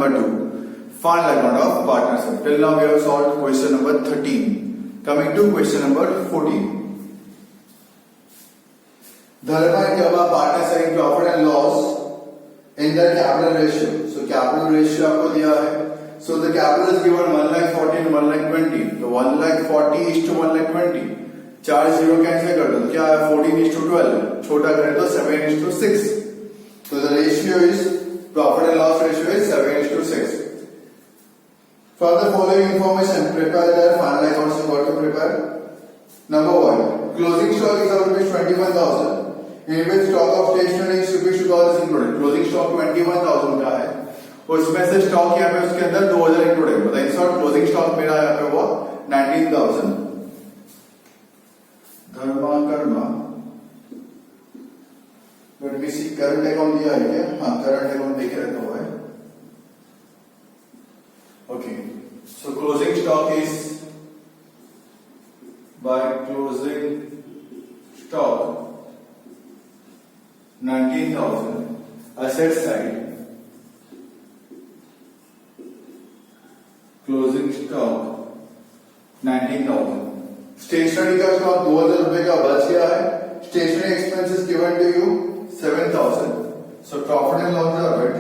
number 2. Find the amount of partnership. Till now we have solved question number 13. Coming to question number 14. Determine the partnership in profit and loss in the capital ratio. So capital ratio आपको दिया है. So the capital is given 1,40,000 to 1,20,000. तो 1,40,000 is to 1,20,000. 4 0 cancel कर दो. क्या है 14 is to 12. छोटा करें तो 7 is to 6. So the ratio is profit and loss ratio is 7 is to 6. For the following information, prepare the final accounts you got to prepare. Number 1. Closing stock is of rupees 21,000. In which stock of stationery is rupees 2,000 is included. Closing stock 21,000 का है. उसमें से stock यहाँ पे उसके अंदर 2,000 included. मतलब in short closing stock मेरा यहाँ पे हुआ 19,000. Dharma Karma. Let me see current account दिया है क्या? हाँ करंट अकाउंट देखे रखा हुआ है. Okay. So closing stock is by closing stock 19,000. Asset side closing stock 19,000. Stationery का स्टॉक 2,000 रुपए का बच गया है. Stationery expenses given to you 7,000. So profit and loss of it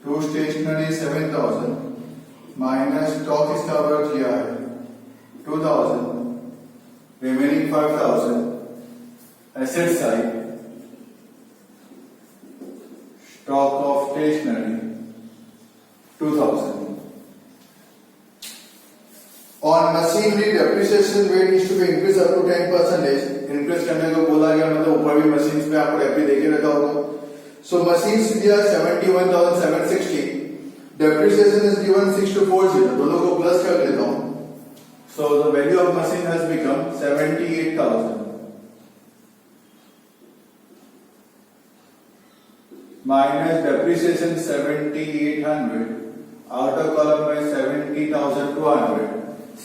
to stationery 7,000 minus stock इसका वर्क किया है 2,000. Remaining 5,000. Asset side stock of stationery 2,000. On machinery depreciation rate is to be increased up to 10%. Increase करने को बोला गया मतलब ऊपर भी machines पे आपको डेप्री देखे रखा होगा. So machines दिया 71,760. Depreciation is given 6240. दोनों को प्लस कर देता हूँ. So the value of machine has become 78,000 minus depreciation 7,800. Outer column में 70,200.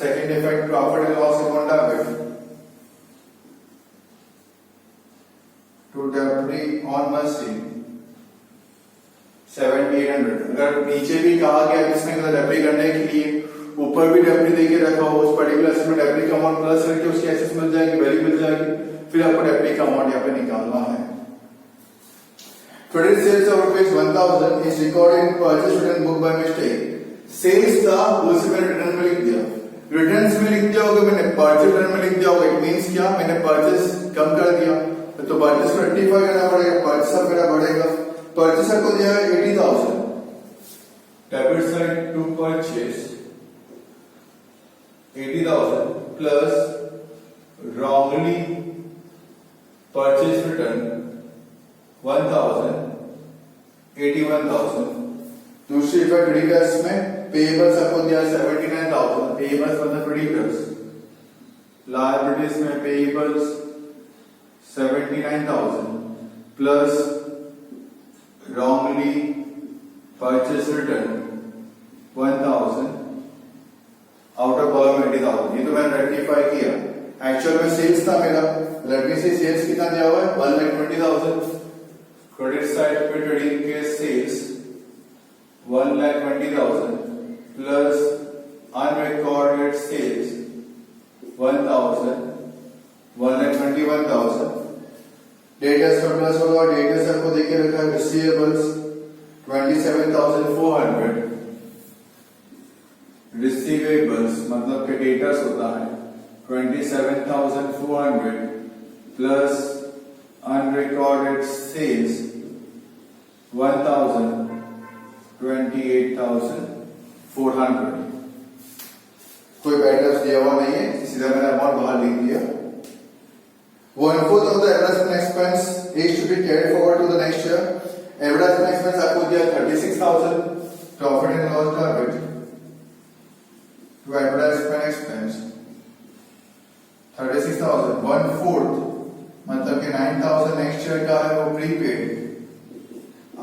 Second effect profit and loss account debit to debris on machine 7,800. अगर नीचे भी कहा गया इसमें डेप्री करने के लिए ऊपर भी डेप्री देके रखा हो उस पर्टिकुलर एसेट में डेप्री का अमाउंट प्लस करके उसकी एसेट मिल जाएगी वैल्यू मिल जाएगी फिर आपको डेप्री का अमाउंट यहाँ पे निकालना है. Credit sales of rupees 1,000 is recorded in purchase return book by mistake. Sales था उसे मैंने रिटर्न में लिख दिया. रिटर्न्स में लिख दिया होगा मैंने परचेज रिटर्न में लिख दिया होगा. इट मींस क्या मैंने परचेज कम कर दिया तो परचेज को रेक्टिफाई करना पड़ेगा. परचेज मेरा बढ़ेगा. परचेसर को दिया है 80,000. Debit side to purchase 80,000 plus wrongly purchase return 1,000 81,000. दूसरी इफेक्ट क्रेडिटर्स में पेबल्स आपको दिया 79,000. पेबल्स मतलब क्रेडिटर्स. लायबिलिटीज में payables 79,000 plus wrongly purchase return 1,000. Outer column 80,000. ये तो मैंने रेक्टिफाई किया. एक्चुअल में सेल्स था मेरा. लेट मी सी सेल्स कितना दिया हुआ है 1,20,000. क्रेडिट साइड पे ट्रेडिंग के sales 1,20,000 plus unrecorded sales 1,000 1,21,000. Debtors में प्लस होगा. डेटर्स आपको देखे रखा है रिसीवेबल्स 27,400. रिसीवेबल्स मतलब के डेटर्स होता है 27,400 प्लस अनरिकॉर्डेड सेल्स 1,000 28,400. कोई बैटर्स दिया हुआ नहीं है सीधा मैंने अमाउंट बाहर लिख दिया. 1/4 of the advertisement expense is to be carried forward to the next year. Advertisement expense आपको दिया 36,000. Profit and loss debit to advertisement expense 36,000. 1/4 मतलब कि 9,000 नेक्स्ट ईयर का है वो प्रीपेड.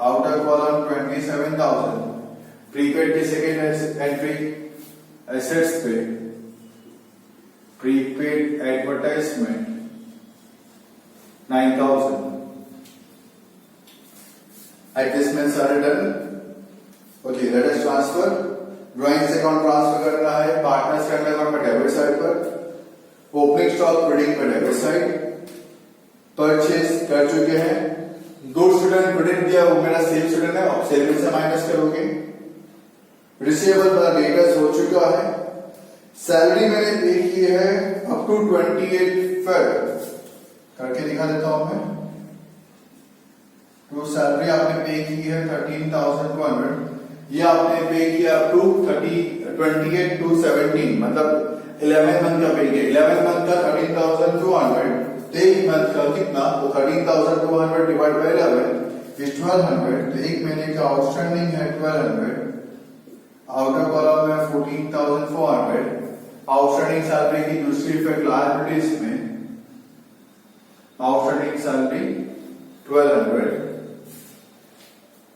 Outer column 27,000. प्रीपेड की सेकेंड एंट्री एसेट्स पे prepaid advertisement 9,000. Adjustments are done. Okay, let us transfer. Drawing से अकाउंट ट्रांसफर करना है पार्टनर्स करंट अकाउंट में डेबिट साइड पर, ओपनिंग स्टॉक प्रीडिंग में डेबिट साइड, परचेज कर चुके हैं। दो स्टूडेंट क्रेडिट दिया वो मेरा सेल स्टूडेंट है, आप सेल में से माइनस करोगे। रिसीवेबल मेरा डेटर्स हो चुका है। सैलरी मैंने पे की है अप टू 28 फेब, करके दिखा देता हूं मैं। तो सैलरी आपने पे की है 13,200, ये आपने पे किया अप टू 28 to 17, मतलब 11 मंथ का पे किया। 11 मंथ का 13,200, 1 मंथ का कितना, तो 13,200 डिवाइड बाय 11 इज 1200। तो एक महीने का आउटस्टैंडिंग है 1200, आउटर कॉलम में 14,400। आउटस्टैंडिंग सैलरी की दूसरी इफेक्ट लायबिलिटीज में, outstanding salary 1200।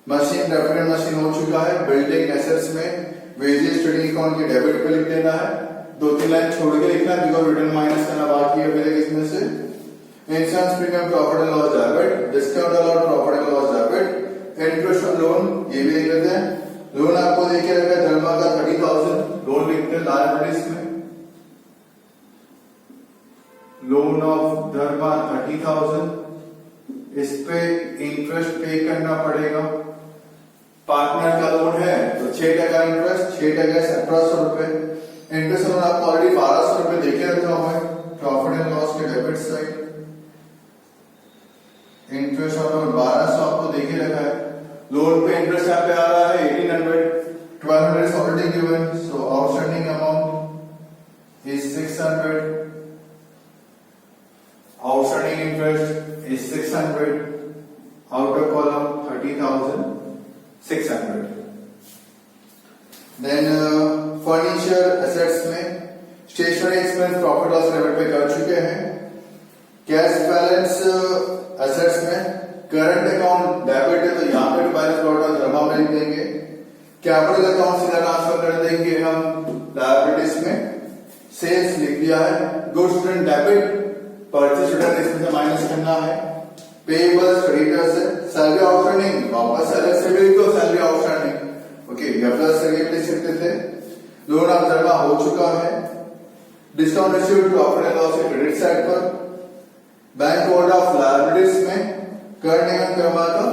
Machine reference machine हो चुका है। बिल्डिंग एसेट्स में वेजेस ट्रेडिंग अकाउंट के डेबिट पे लिख देना है, 2-3 लाइन छोड़ के लिखना है बिकॉज रिटर्न माइनस करना बाकी है मेरे इसमें से। Insurance premium profit and loss debit, discount allowed profit and loss debit, interest on loan ये भी लिख देते हैं। लोन आपको देखिए रखा है धर्मा का 30,000, लोन लिखते हैं लायबिलिटीज में। लोन ऑफ धर्मा 30,000, इस पे इंटरेस्ट पे करना पड़ेगा। पार्टनर का लोन है तो 6% इंटरेस्ट, 6% 1700 रुपए। इंटरेस्ट लोन आपको ऑलरेडी 1200 रुपए देखे रखा हुआ है प्रॉफिट एंड लॉस के डेबिट साइड। इंटरेस्ट और लोन 1200 आपको देखे रखा है। लोन पे इंटरेस्ट यहाँ पे आ रहा है 1800, 1200 is already given, so outstanding amount is 600, outstanding interest is 600, outer column 30,600. Then furniture assets में stationery expense profit loss debit पे कर चुके हैं। कैश बैलेंस एसेट्स में करंट अकाउंट डेबिट है तो यहाँ पे बैलेंस प्लॉट जमा में लिख देंगे। कैपिटल अकाउंट सीधा ट्रांसफर कर देंगे हम लायबिलिटीज में। सेल्स लिख दिया है। Goods student debit, purchase return इसमें से माइनस करना है। पेएबल्स क्रेडिटर्स है। सैलरी आउटस्टैंडिंग वापस सैलरी से भी तो सैलरी आउटस्टैंडिंग, ओके या प्लस लिख सकते थे। लोन आप जमा हो चुका है। Discount received profit and loss credit side पर। बैंक कोड ऑफ लायबिलिटीज में करंट एंड कर्मा का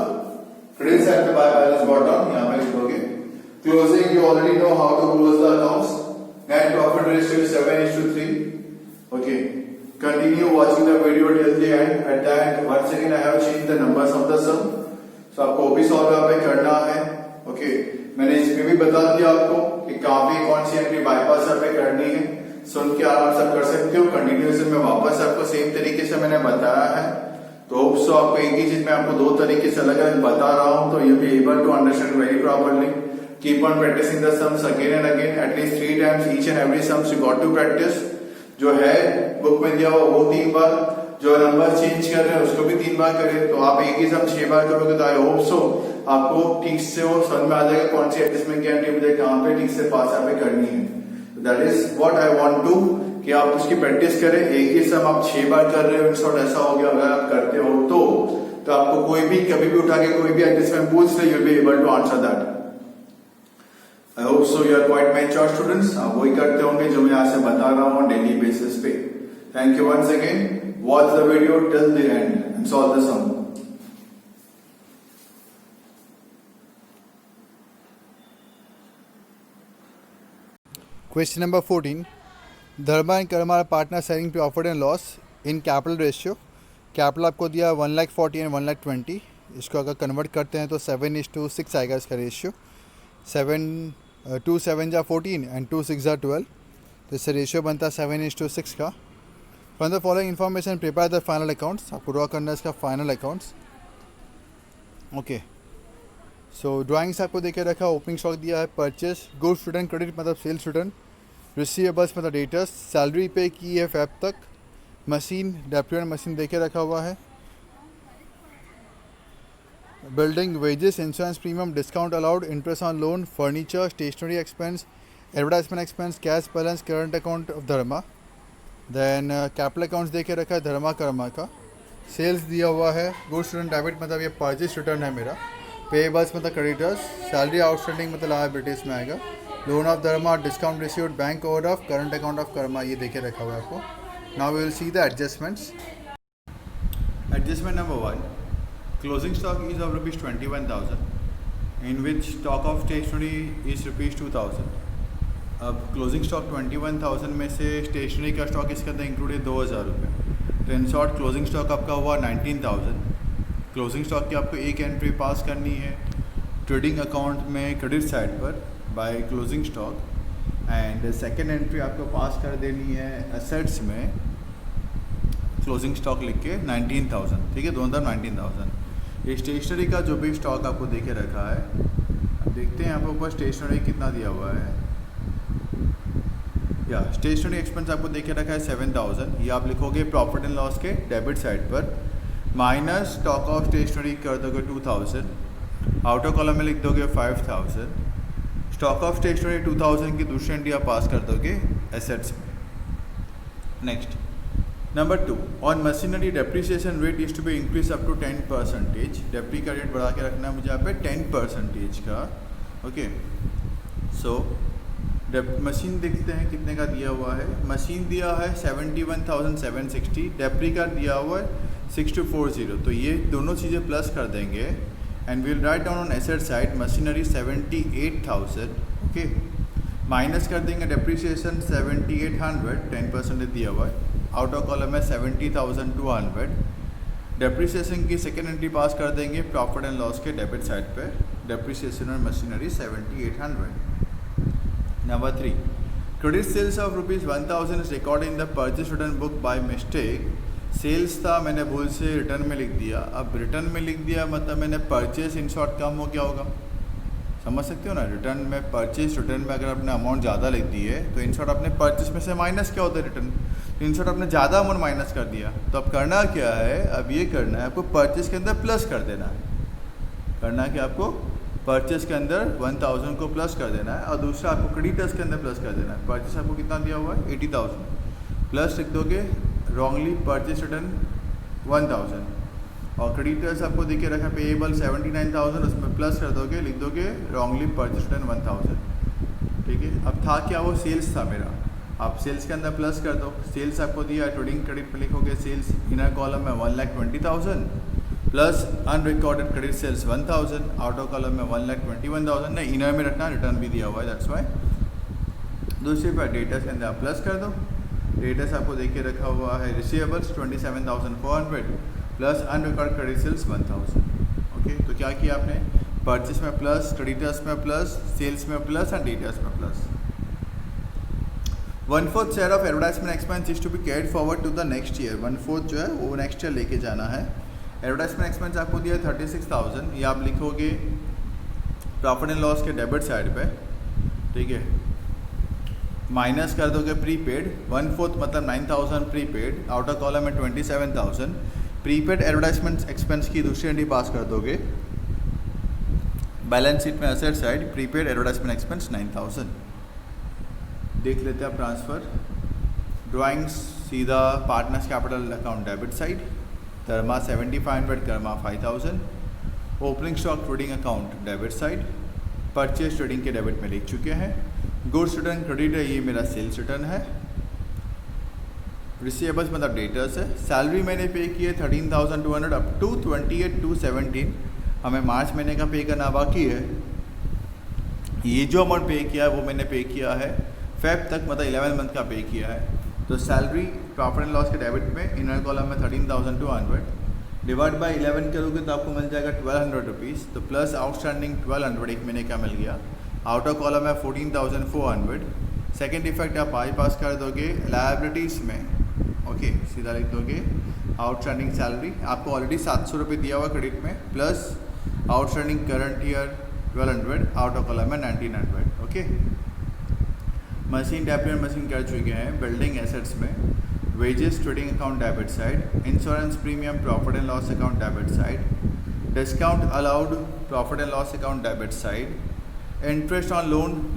क्रेडिट साइड पे बाय बैलेंस ब्रॉट डाउन यहां पे लिखोगे। Closing you already know how to close the accounts. Net profit ratio 7:3। Okay, continue watching the video till the end. At the end once again I have changed the numbers of the sum, so आपको भी solve यहाँ पे करना है। Okay, मैंने इसमें भी बता दिया आपको कि कहाँ पे कौन सी एंट्री बाईपास यहाँ पे करनी है, सुन के आराम से कर सकते हो। कंटिन्यूएशन में वापस आपको सेम तरीके से मैंने बताया है, तो होप सो आपको एक ही चीज मैं आपको दो तरीके से अलग अलग बता रहा हूँ, तो you be able to understand very properly. Keep on practising the sums again and again, at least 3 times each and every sums you got to practise. जो है बुक में दिया हुआ वो 3 बार, जो नंबर चेंज कर रहे हैं उसको भी 3 बार करें, तो आप एक ही सम 6 बार करोगे तो आई होप सो आपको ठीक से वो समझ में आ जाएगा कौन सी एडजस्टमेंट की एंट्री मुझे कहाँ पे ठीक से पास यहाँ पे करनी है। That is what I want to, कि आप उसकी प्रैक्टिस करें। एक ही सम आप 6 बार कर रहे हो, शॉर्ट ऐसा हो गया अगर आप करते हो तो आपको कोई भी कभी भी उठा के कोई भी एडजस्टमेंट पूछ ले, you will be able to answer that. I hope so you are quite mature students, आप वही करते होंगे जो मैं यहाँ से बता रहा हूँ डेली बेसिस पे। Thank you once again. Watch the video till the end and solve the sum. Question number 14. Dharma and Karma are partners sharing profit and loss in capital ratio. Capital आपको दिया 1,40,000 and 1,20,000। इसको अगर convert करते हैं तो 7:6 आएगा इसका ratio. 2 7 जा 14 एंड 2 6 जा 12, तो इससे रेशियो बनता है 7:6 का। From the following information prepare the final accounts, आपको ड्रॉ करना है इसका फाइनल अकाउंट्स। ओके, सो ड्राइंग्स आपको देखे रखा, ओपनिंग स्टॉक दिया है, परचेस, गुड्स रिटर्न क्रेडिट मतलब सेल्स रिटर्न, रिसीवेबल्स मतलब डेटर्स, सैलरी पे की है फेब तक, मशीन डेप्यूटेड मशीन देखे रखा हुआ है, building wages, insurance premium, discount allowed, interest on loan, furniture, stationery expense, advertisement expense, cash balance, current account of Dharma. Then capital accounts देखे रखा है धर्मा कर्मा का, सेल्स दिया हुआ है, गुड्स रिटर्न डेबिट मतलब ये परचेस रिटर्न है मेरा, पेएबल्स मतलब क्रेडिटर्स, सैलरी आउटस्टैंडिंग मतलब लायबिलिटीज में आएगा, loan of Dharma, discount received, bank overdraft, current account of Karma, ये देखे रखा हुआ है आपको. Now we will see the adjustments. Adjustment number 1. Closing stock is of rupees 21,000, in which stock of stationery is rupees 2,000. अब क्लोजिंग स्टॉक 21,000 में से stationery का स्टॉक इसके अंदर इंक्लूड है 2,000 रुपये. तो इन शॉर्ट क्लोजिंग स्टॉक आपका हुआ 19,000. क्लोजिंग स्टॉक की आपको एक एंट्री पास करनी है ट्रेडिंग अकाउंट में क्रेडिट साइड पर by closing stock, and second entry आपको पास कर देनी है एसेट्स में क्लोजिंग स्टॉक लिख के 19,000. ठीक है, 19,000. ये स्टेशनरी का जो भी स्टॉक आपको देखे रखा है, अब देखते हैं यहाँ पर ऊपर स्टेशनरी कितना दिया हुआ है. या स्टेशनरी एक्सपेंस आपको देखे रखा है 7,000. ये आप लिखोगे प्रॉफिट एंड लॉस के डेबिट साइड पर, माइनस स्टॉक ऑफ स्टेशनरी कर दोगे 2,000, आउटर कॉलम में लिख दोगे 5,000. स्टॉक ऑफ स्टेशनरी 2,000 की दूसरी एंट्री आप पास कर दोगे एसेट्स में. Next number 2, on machinery depreciation rate is to be increase up to 10%. डेप्री का रेट बढ़ा के रखना है मुझे यहाँ पे 10% का. ओके, सो मशीन देखते हैं कितने का दिया हुआ है. मशीन दिया है 71,760, डेप्री का दिया हुआ है 6240. तो ये दोनों चीज़ें प्लस कर देंगे and will write down on asset side machinery 78,000. Okay, minus कर देंगे डेप्रिसिएशन 7,800, 10% दिया हुआ है. आउटर कॉलम में 70,200. डेप्रिसिएशन की सेकेंड एंट्री पास कर देंगे प्रॉफिट एंड लॉस के डेबिट साइड पे, डेप्रिसिएशन और machinery 7,800. Number 3, credit sales of ₹1,000 is record in the purchase return book by mistake. Sales था, मैंने भूल से रिटर्न में लिख दिया. अब रिटर्न में लिख दिया मतलब मैंने परचेस इन शॉर्ट कम हो गया होगा, समझ सकते हो ना. रिटर्न में परचेस रिटर्न में अगर आपने अमाउंट ज़्यादा लिख दी है तो इन शॉर्ट अपने परचेस में से माइनस क्या होता है रिटर्न, तो इन शॉर्ट आपने ज़्यादा अमाउंट माइनस कर दिया. तो अब करना क्या है, अब ये करना है आपको परचेस के अंदर प्लस कर देना है. करना है कि आपको परचेस के अंदर 1,000 को प्लस कर देना है, और दूसरा आपको क्रेडिटर्स के अंदर प्लस कर देना है. परचेस आपको कितना दिया हुआ है 80,000, प्लस लिख दोगे रॉन्गली परचेस रिटर्न 1,000, और क्रेडिटर्स आपको देखिए रखा पेएबल 79,000, उसमें प्लस कर दोगे, लिख दोगे रॉन्गली परचेस रिटर्न 1,000. ठीक है, अब था क्या, वो सेल्स था मेरा, आप सेल्स के अंदर प्लस कर दो. सेल्स आपको दिया ट्रेडिंग क्रेडिट में लिखोगे सेल्स इनर कॉलम में 1,20,000 plus unrecorded credit sales 1,000, outer column में 1,21,000. नहीं, इनर में रखना, रिटर्न भी दिया हुआ है, दैट्स वाई. दूसरी पर डेटर्स के अंदर आप प्लस कर दो. डेटर्स आपको देखिए रखा हुआ है receivables 27,400 plus unrecord credit sales 1,000. Okay, तो क्या किया आपने, परचेस में प्लस, क्रेडिटर्स में प्लस, सेल्स में प्लस एंड डेटर्स में plus. 1/4 share of advertisement expense is to be carried forward to the next year. 1/4 जो है वो नेक्स्ट ईयर लेके जाना है. एडवर्टाइजमेंट एक्सपेंस आपको दिया है 36,000, ये आप लिखोगे प्रॉफिट एंड लॉस के डेबिट साइड पे. ठीक है, माइनस कर दोगे प्रीपेड 1/4 मतलब 9,000 प्रीपेड, आउटर कॉलम में 27,000. प्रीपेड एडवर्टाइजमेंट एक्सपेंस की दूसरी एंट्री पास कर दोगे बैलेंस शीट में asset side prepaid advertisement expense 9,000. देख लेते हैं आप ट्रांसफ़र. ड्राइंग्स सीधा partners capital account debit side, Dharma 7,500, Karma 5,000. Opening stock trading account debit side, purchase trading के डेबिट में लिख चुके हैं. गुड्स रिटर्न क्रेडिट है, ये मेरा सेल्स रिटर्न है. रिसीवेबल्स मतलब डेटर्स है. सैलरी मैंने पे की है 13,200 अप टू 28,217. हमें मार्च महीने का पे करना बाकी है. ये जो अमाउंट पे किया है वो मैंने पे किया है फेब तक, मतलब 11 मंथ का पे किया है. तो सैलरी प्रॉफिट एंड लॉस के डेबिट में इनर कॉलम में 13,200 डिवाइड बाय 11 करोगे तो आपको मिल जाएगा 1,200 रुपीज़. तो प्लस आउटस्टैंडिंग 1,200 एक महीने का मिल गया. आउटर कॉलम है 14,400. सेकेंड इफेक्ट आप पास कर दोगे लायबिलिटीज़ में. ओके, सीधा लिख दोगे आउटस्टैंडिंग सैलरी. आपको ऑलरेडी 700 रुपये दिया हुआ क्रेडिट में, plus outstanding current year 1,200, outer column में 1,900. ओके, मशीन डेप्रियर मशीन कर चुके हैं. बिल्डिंग एसेट्स में wages trading account debit side, insurance premium profit and loss account debit side, discount allowed profit and loss account debit side. Interest on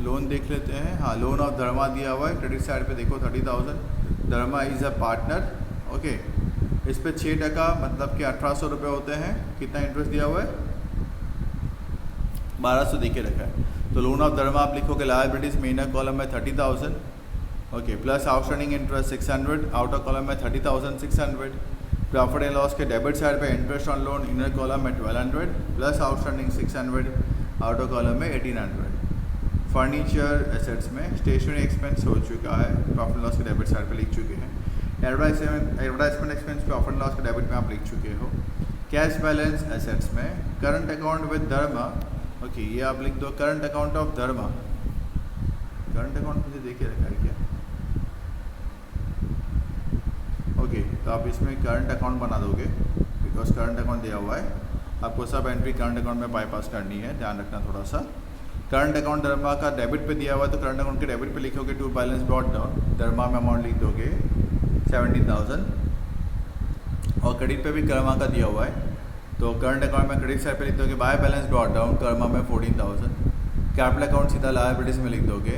loan देख लेते हैं. हाँ, loan of धर्मा दिया हुआ है क्रेडिट साइड पे, देखो 30,000. धर्मा इज़ अ पार्टनर. ओके, इस पे 6% मतलब कि 1,800 रुपये होते हैं. कितना इंटरेस्ट दिया हुआ है 1200 देके रखा है। तो लोन ऑफ धर्मा आप लिखोगे लायबिलिटीज में इनर कॉलम में 30,000, okay, plus outstanding interest 600, outer column में 30,600, प्रॉफिट एंड लॉस के डेबिट साइड पे interest on loan inner column में 1200, प्लस आउटस्टैंडिंग 600, आउटर कॉलम में 1800। फर्नीचर एसेट्स में स्टेशनरी एक्सपेंस हो चुका है, प्रॉफिट एंड लॉस के डेबिट साइड पे लिख चुके हैं। Advertisement expense profit and loss के डेबिट में आप लिख चुके हो। कैश बैलेंस एसेट्स में current account with Dharma, okay, ये आप लिख दो current account of Dharma. Current account मुझे देखे रखा है क्या? ओके, तो आप इसमें करंट अकाउंट बना दोगे बिकॉज करंट अकाउंट दिया हुआ है। आपको सब एंट्री करंट अकाउंट में बाईपास करनी है, ध्यान रखना थोड़ा सा। करंट अकाउंट धर्मा का डेबिट पे दिया हुआ है तो करंट अकाउंट के डेबिट पे लिखोगे टू बैलेंस ब्रॉट डाउन, धर्मा में अमाउंट लिख दोगे 17,000, और क्रेडिट पे भी कर्मा का दिया हुआ है तो करंट अकाउंट में क्रेडिट साइड पे लिख दोगे by balance brought down, Karma में 14,000। कैपिटल अकाउंट सीधा लायबिलिटीज में लिख दोगे,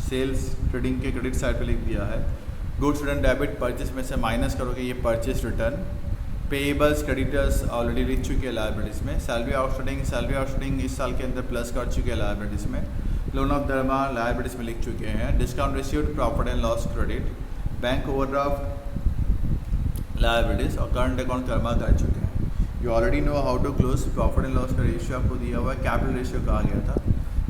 सेल्स ट्रेडिंग के क्रेडिट साइड पे लिख दिया है। गुड्स रिटर्न डेबिट परचेस में से माइनस करोगे ये purchase return. Payables creditors already लिख चुके हैं लायबिलिटीज में। सैलरी आउटस्टैंडिंग इस साल के अंदर प्लस कर चुके हैं लायबिलिटीज में। लोन ऑफ धर्मा लायबिलिटीज में लिख चुके हैं। Discount received profit and loss credit, bank overdraft liabilities और करंट अकाउंट कर्मा कर चुके हैं। You already know how to close. Profit and loss का रेशियो आपको दिया हुआ है, कैपिटल रेशियो कहा गया था,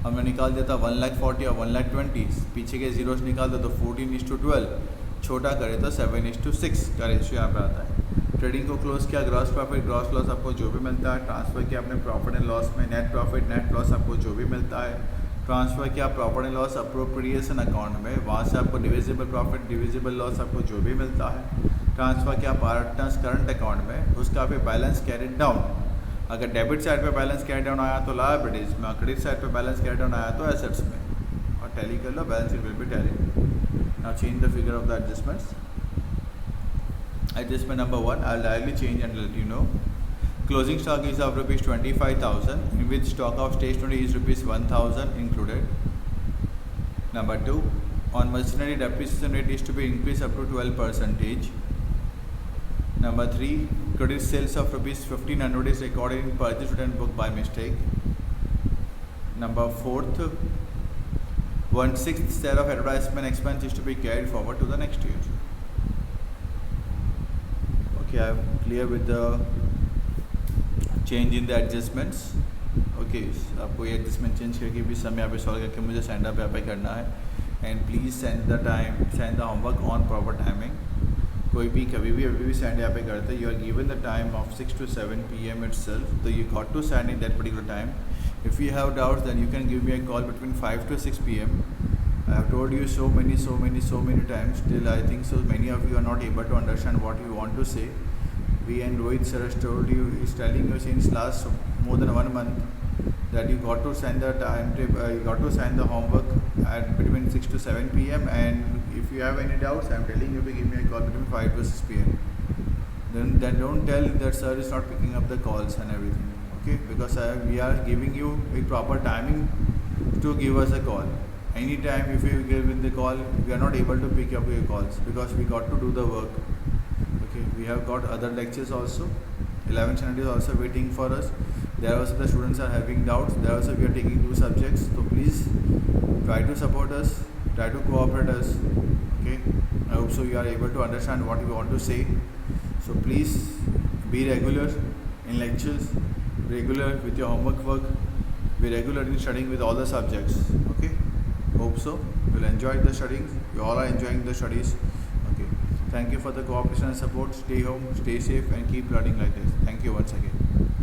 हमने निकाल दिया था 1,40,000 और 1,20,000, पीछे के जीरोस निकाल दो तो 14:12, छोटा करे तो 7:6 का रेशियो यहाँ पे आता है। ट्रेडिंग को क्लोज किया, ग्रॉस प्रॉफिट ग्रॉस लॉस आपको जो भी मिलता है, ट्रांसफ़र किया अपने प्रॉफिट एंड लॉस में, नेट प्रॉफिट नेट लॉस आपको जो भी मिलता है, ट्रांसफ़र किया profit and loss appropriation account में, वहाँ से आपको डिविजिबल प्रॉफिट डिविजिबल लॉस आपको जो भी मिलता है, ट्रांसफ़र किया पार्टनर्स करंट अकाउंट में, उसका पे बैलेंस कैरिड डाउन। अगर डेबिट साइड पे बैलेंस कैरी डाउन आया तो लायबिलिटीज में, क्रेडिट साइड पे बैलेंस कैरी डाउन आया तो एसेट्स में, और टैली कर लो, balance sheet will be tally. Now change the figure of the adjustments. Adjustment number 1, I'll directly change and let you know. Closing stock is of rupees 25,000, in which stock of stationery is rupees 1,000 included. Number 2, on machinery depreciation rate is to be increased up to 12%. Number 3, credit sales of rupees 1,500 is recorded in purchase return book by mistake. Number 4th, 1/6 share of advertisement expense is to be carried forward to the next year. Okay, I'm clear with the change in the adjustments. Okay, आपको ये adjustment change करके भी समय यहाँ पे solve करके मुझे send up पे करना है। And please send the homework on proper timing. कोई भी कभी भी अभी भी सेंड यहाँ पे करते, you are given the time of 6 to 7 PM itself, so you got to send in that particular time. If you have doubts, then you can give me a call between 5 to 6 PM. I have told you so many times, still I think so many of you are not able to understand what you want to say. We and Rohit sir has told you, is telling you since last more than 1 month that you got to send the you got to send the homework at between 6 to 7 PM, and if you have any doubts, I am telling you to give me a call between 5 to 6 PM. Then don't tell that sir is not picking up the calls and everything, okay? Because we are giving you a proper timing to give us a call. Anytime if you give in the call, we are not able to pick up your calls because we got to do the work. Okay, we have got other lectures also. 11th standard is also waiting for us. There also the students are having doubts. There also we are taking 2 subjects. So please try to support us, try to cooperate us. Okay, I hope so you are able to understand what we want to say. So please be regular in lectures, regular with your homework work, be regular in studying with all the subjects. Okay, hope so you will enjoy the studying. You all are enjoying the studies. Okay, thank you for the cooperation and support. Stay home, stay safe, and keep learning like this. Thank you once again.